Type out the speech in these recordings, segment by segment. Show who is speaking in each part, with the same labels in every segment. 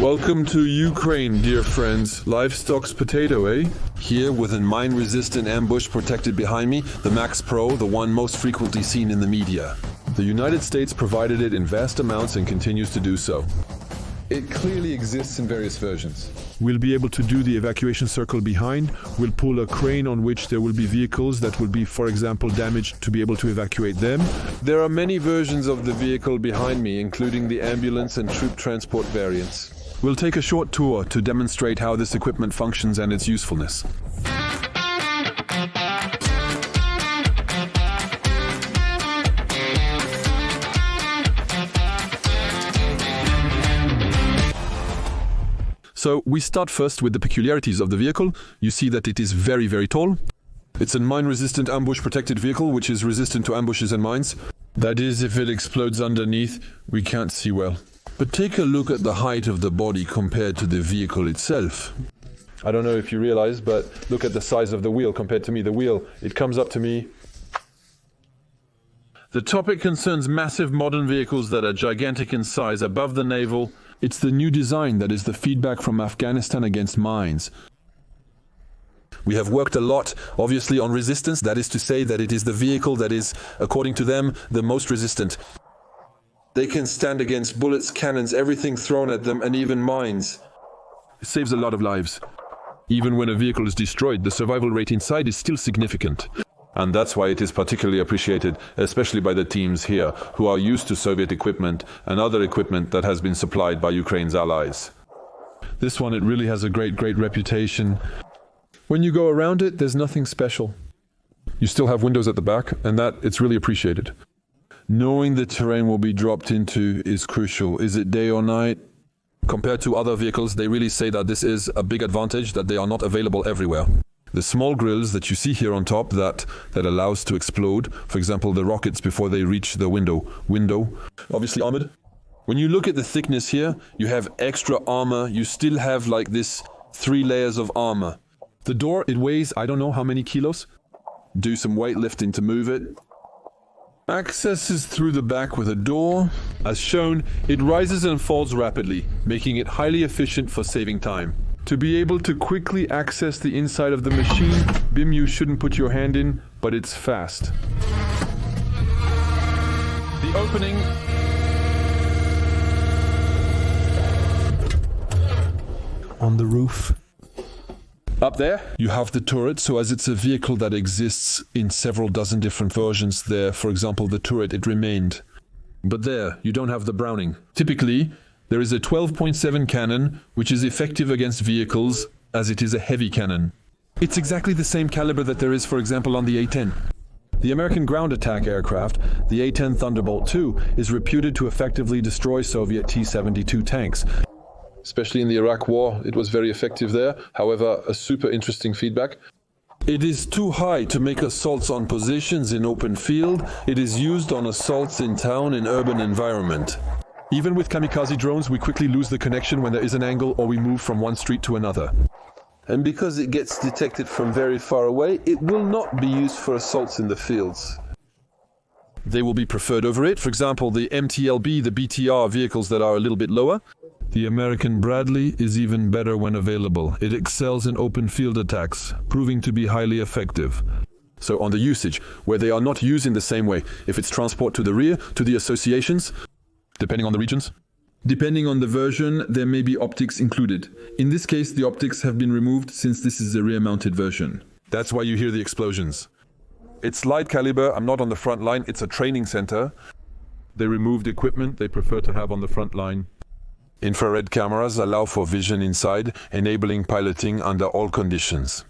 Speaker 1: Welcome to Ukraine, dear friends. Livestock's potato, eh? Here, with a mine-resistant ambush protected behind me, the MaxxPRO, the one most frequently seen in the media. The United States provided it in vast amounts and continues to do so. It clearly exists in various versions.
Speaker 2: We'll be able to do the evacuation circle behind. We'll pull a crane on which there will be vehicles that will be, for example, damaged to be able to evacuate them.
Speaker 1: There are many versions of the vehicle behind me, including the ambulance and troop transport variants.
Speaker 2: We'll take a short tour to demonstrate how this equipment functions and its usefulness. So we start first with the peculiarities of the vehicle. You see that it is very, very tall. It's a mine-resistant ambush-protected vehicle, which is resistant to ambushes and mines.
Speaker 1: That is, if it explodes underneath, we can't see well. But take a look at the height of the body compared to the vehicle itself. I don't know if you realize, but look at the size of the wheel compared to me. The wheel, it comes up to me. The topic concerns massive modern vehicles that are gigantic in size, above the navel.
Speaker 2: It's the new design that is the feedback from Afghanistan against mines.
Speaker 1: We have worked a lot, obviously, on resistance. That is to say that it is the vehicle that is, according to them, the most resistant. They can stand against bullets, cannons, everything thrown at them, and even mines.
Speaker 2: It saves a lot of lives. Even when a vehicle is destroyed, the survival rate inside is still significant.
Speaker 1: And that's why it is particularly appreciated, especially by the teams here, who are used to Soviet equipment and other equipment that has been supplied by Ukraine's allies.
Speaker 2: This one, it really has a great reputation. When you go around it, there's nothing special. You still have windows at the back, and that, it's really appreciated.
Speaker 1: Knowing the terrain will be dropped into is crucial. Is it day or night?
Speaker 2: Compared to other vehicles, they really say that this is a big advantage, that they are not available everywhere. The small grills that you see here on top that allows to explode, for example, the rockets before they reach the window, obviously armored.
Speaker 1: When you look at the thickness here, you have extra armor. You still have like this 3 layers of armor.
Speaker 2: The door, it weighs, I don't know how many kilos.
Speaker 1: Do some weightlifting to move it. Access is through the back with a door. As shown, it rises and falls rapidly, making it highly efficient for saving time.
Speaker 2: To be able to quickly access the inside of the machine, BIM, you shouldn't put your hand in, but it's fast.
Speaker 1: The opening.
Speaker 2: On the roof.
Speaker 1: Up there,
Speaker 2: you have the turret, so as it's a vehicle that exists in several dozen different versions there, for example, the turret, it remained.
Speaker 1: But there, you don't have the Browning.
Speaker 2: Typically, there is a 12.7 cannon, which is effective against vehicles, as it is a heavy cannon. It's exactly the same caliber that there is, for example, on the A-10. The American ground attack aircraft, the A-10 Thunderbolt II, is reputed to effectively destroy Soviet T-72 tanks.
Speaker 1: Especially in the Iraq War, it was very effective there. However, a super interesting feedback. It is too high to make assaults on positions in open field. It is used on assaults in town in urban environment.
Speaker 2: Even with kamikaze drones, we quickly lose the connection when there is an angle or we move from one street to another.
Speaker 1: And because it gets detected from very far away, it will not be used for assaults in the fields.
Speaker 2: They will be preferred over it. For example, the MTLB, the BTR vehicles that are a little bit lower. The American Bradley is even better when available. It excels in open field attacks, proving to be highly effective.
Speaker 1: So on the usage, where they are not used in the same way, if it's transport to the rear, to the associations,
Speaker 2: depending on the regions?
Speaker 1: Depending on the version, there may be optics included. In this case, the optics have been removed since this is a rear-mounted version.
Speaker 2: That's why you hear the explosions.
Speaker 1: It's light caliber, I'm not on the front line, it's a training center.
Speaker 2: They removed equipment they prefer to have on the front line.
Speaker 1: Infrared cameras allow for vision inside, enabling piloting under all conditions.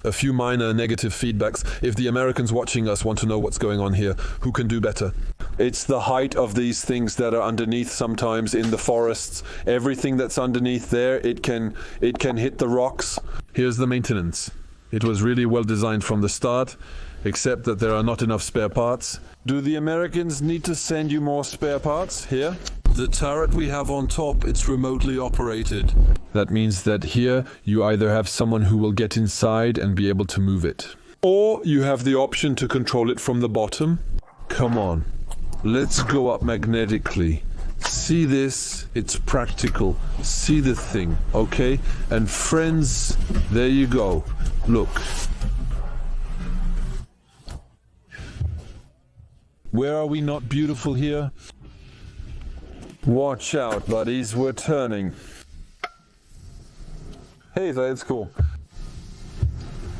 Speaker 2: A few minor negative feedbacks. If the Americans watching us want to know what's going on here, who can do better?
Speaker 1: It's the height of these things that are underneath sometimes in the forests. Everything that's underneath there, it can hit the rocks.
Speaker 2: Here's the maintenance. It was really well designed from the start, except that there are not enough spare parts.
Speaker 1: Do the Americans need to send you more spare parts here? The turret we have on top, it's remotely operated.
Speaker 2: That means that here you either have someone who will get inside and be able to move it.
Speaker 1: Or you have the option to control it from the bottom. Come on, let's go up magnetically. See this? It's practical. See the thing, okay? And friends, there you go. Look. Where are we not beautiful here? Watch out, buddies, we're turning. Hey, that's cool.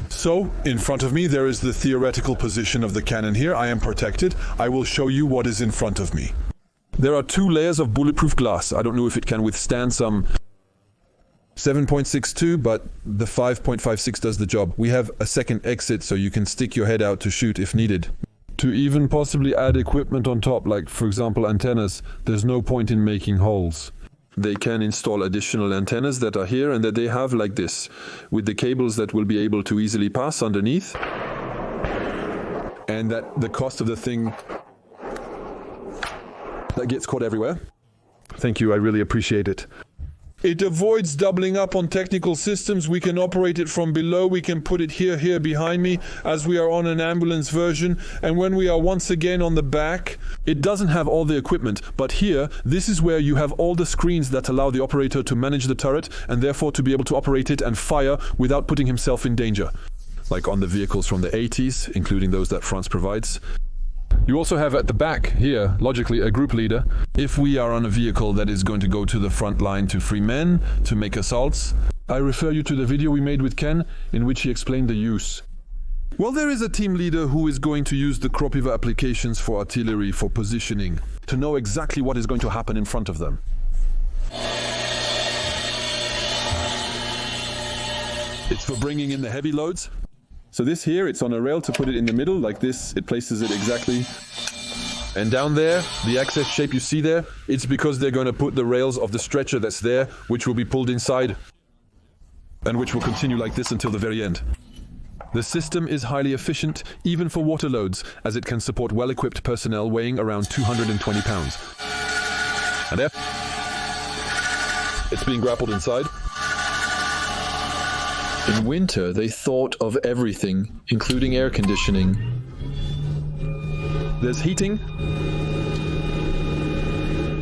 Speaker 1: So, in front of me there is the theoretical position of the cannon here. I am protected. I will show you what is in front of me. There are 2 layers of bulletproof glass. I don't know if it can withstand some 7.62, but the 5.56 does the job. We have a second exit so you can stick your head out to shoot if needed. To even possibly add equipment on top, like for example antennas, there's no point in making holes. They can install additional antennas that are here and that they have like this, with the cables that will be able to easily pass underneath. And that the cost of the thing that gets caught everywhere. Thank you, I really appreciate it. It avoids doubling up on technical systems. We can operate it from below. We can put it here behind me as we are on an ambulance version. And when we are once again on the back, it doesn't have all the equipment. But here, this is where you have all the screens that allow the operator to manage the turret and therefore to be able to operate it and fire without putting himself in danger. Like on the vehicles from the 80s, including those that France provides. You also have at the back here, logically, a group leader. If we are on a vehicle that is going to go to the front line to free men, to make assaults, I refer you to the video we made with Ken, in which he explained the use. Well, there is a team leader who is going to use the Kropiva applications for artillery, for positioning, to know exactly what is going to happen in front of them. It's for bringing in the heavy loads. So this here, it's on a rail to put it in the middle, like this. It places it exactly. And down there, the access shape you see there, it's because they're going to put the rails of the stretcher that's there, which will be pulled inside, and which will continue like this until the very end. The system is highly efficient, even for water loads, as it can support well-equipped personnel weighing around 220 pounds. And there, it's being grappled inside. In winter, they thought of everything, including air conditioning. There's heating.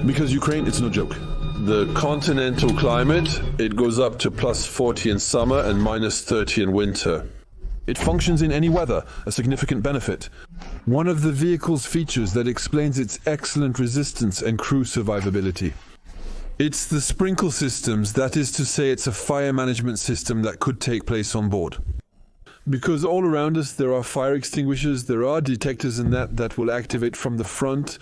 Speaker 1: Because Ukraine, it's no joke. The continental climate, it goes up to plus 40 in summer and minus 30 in winter. It functions in any weather, a significant benefit. One of the vehicle's features that explains its excellent resistance and crew survivability. It's the sprinkle systems, that is to say it's a fire management system that could take place on board. Because all around us there are fire extinguishers, there are detectors in that will activate from the front.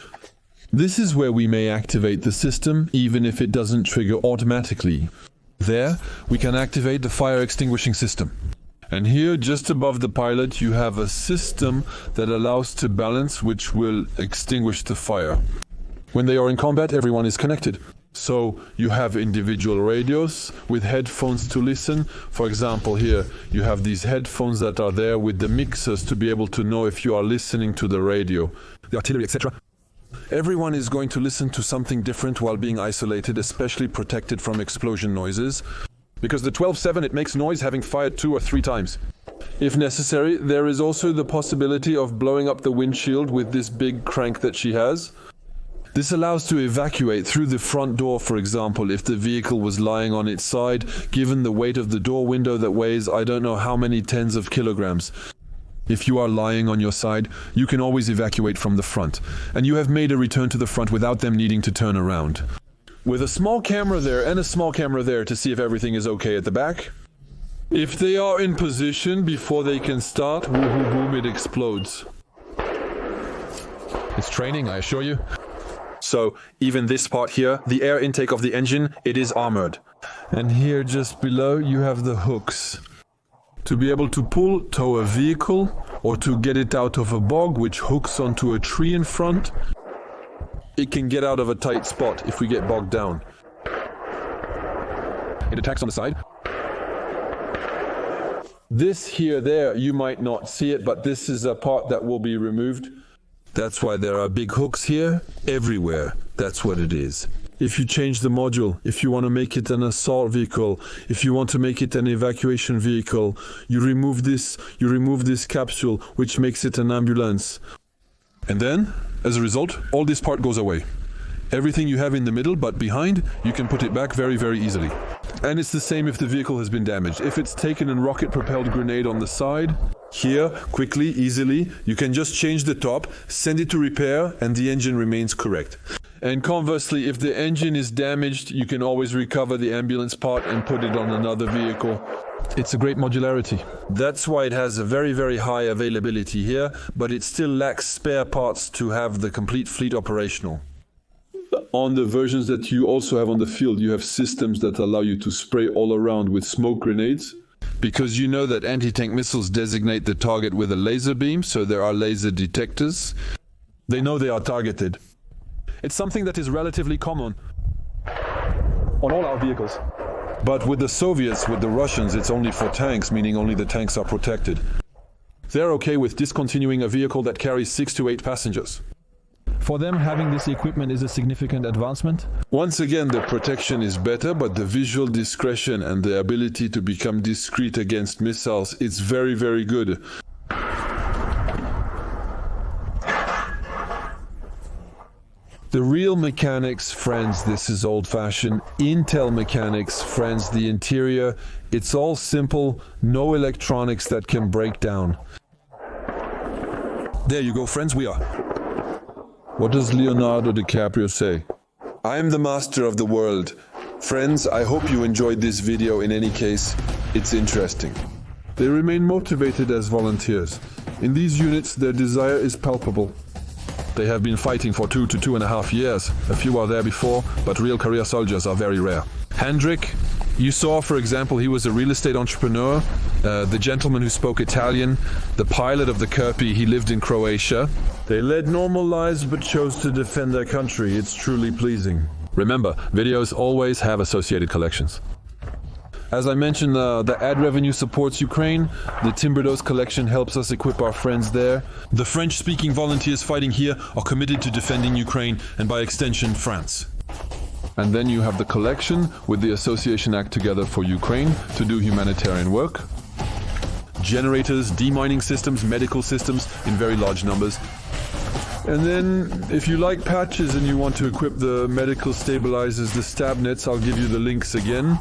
Speaker 1: This is where we may activate the system, even if it doesn't trigger automatically. There, we can activate the fire extinguishing system. And here, just above the pilot, you have a system that allows to balance, which will extinguish the fire. When they are in combat, everyone is connected. So you have individual radios with headphones to listen. For example, here you have these headphones that are there with the mixers to be able to know if you are listening to the radio, the artillery, etc. Everyone is going to listen to something different while being isolated, especially protected from explosion noises. Because the 12-7, it makes noise having fired 2 or 3 times. If necessary, there is also the possibility of blowing up the windshield with this big crank that she has. This allows to evacuate through the front door, for example, if the vehicle was lying on its side, given the weight of the door window that weighs I don't know how many tens of kilograms. If you are lying on your side, you can always evacuate from the front, and you have made a return to the front without them needing to turn around. With a small camera there and a small camera there to see if everything is okay at the back. If they are in position before they can start, boom, it explodes. It's training, I assure you. So, even this part here, the air intake of the engine, it is armored. And here just below you have the hooks. To be able to tow a vehicle, or to get it out of a bog which hooks onto a tree in front. It can get out of a tight spot if we get bogged down. It attacks on the side. This here, there, you might not see it, but this is a part that will be removed. That's why there are big hooks here, everywhere. That's what it is. If you change the module, if you want to make it an assault vehicle, if you want to make it an evacuation vehicle, you remove this capsule, which makes it an ambulance. And then, as a result, all this part goes away.
Speaker 2: Everything you have in the middle, but behind, you can put it back very, very easily. And it's the same if the vehicle has been damaged. If it's taken a rocket-propelled grenade on the side, here, quickly, easily, you can just change the top, send it to repair, and the engine remains correct. And conversely, if the engine is damaged, you can always recover the ambulance part and put it on another vehicle. It's a great modularity. That's why it has a very, very high availability here, but it still lacks spare parts to have the complete fleet operational. On the versions that you also have on the field, you have systems that allow you to spray all around with smoke grenades. Because you know that anti-tank missiles designate the target with a laser beam, so there are laser detectors. They know they are targeted. It's something that is relatively common on all our vehicles. But with the Soviets, with the Russians, it's only for tanks, meaning only the tanks are protected. They're okay with discontinuing a vehicle that carries 6 to 8 passengers.
Speaker 3: For them, having this equipment is a significant advancement.
Speaker 2: Once again, the protection is better, but the visual discretion and the ability to become discreet against missiles is very, very good. The real mechanics, friends, this is old-fashioned. Intel mechanics, friends, the interior, it's all simple, no electronics that can break down. There you go, friends, we are. What does Leonardo DiCaprio say? I am the master of the world. Friends, I hope you enjoyed this video. In any case, it's interesting. They remain motivated as volunteers. In these units, their desire is palpable. They have been fighting for 2 to 2.5 years. A few are there before, but real career soldiers are very rare. Hendrik, you saw, for example, he was a real estate entrepreneur, the gentleman who spoke Italian, the pilot of the Kirpi, he lived in Croatia. They led normal lives but chose to defend their country. It's truly pleasing. Remember, videos always have associated collections. As I mentioned, the ad revenue supports Ukraine. The Timberdose collection helps us equip our friends there. The French-speaking volunteers fighting here are committed to defending Ukraine and by extension, France. And then you have the collection with the Association Act Together for Ukraine to do humanitarian work. Generators, demining systems, medical systems in very large numbers. And then, if you like patches and you want to equip the medical stabilizers, the stab nets, I'll give you the links again.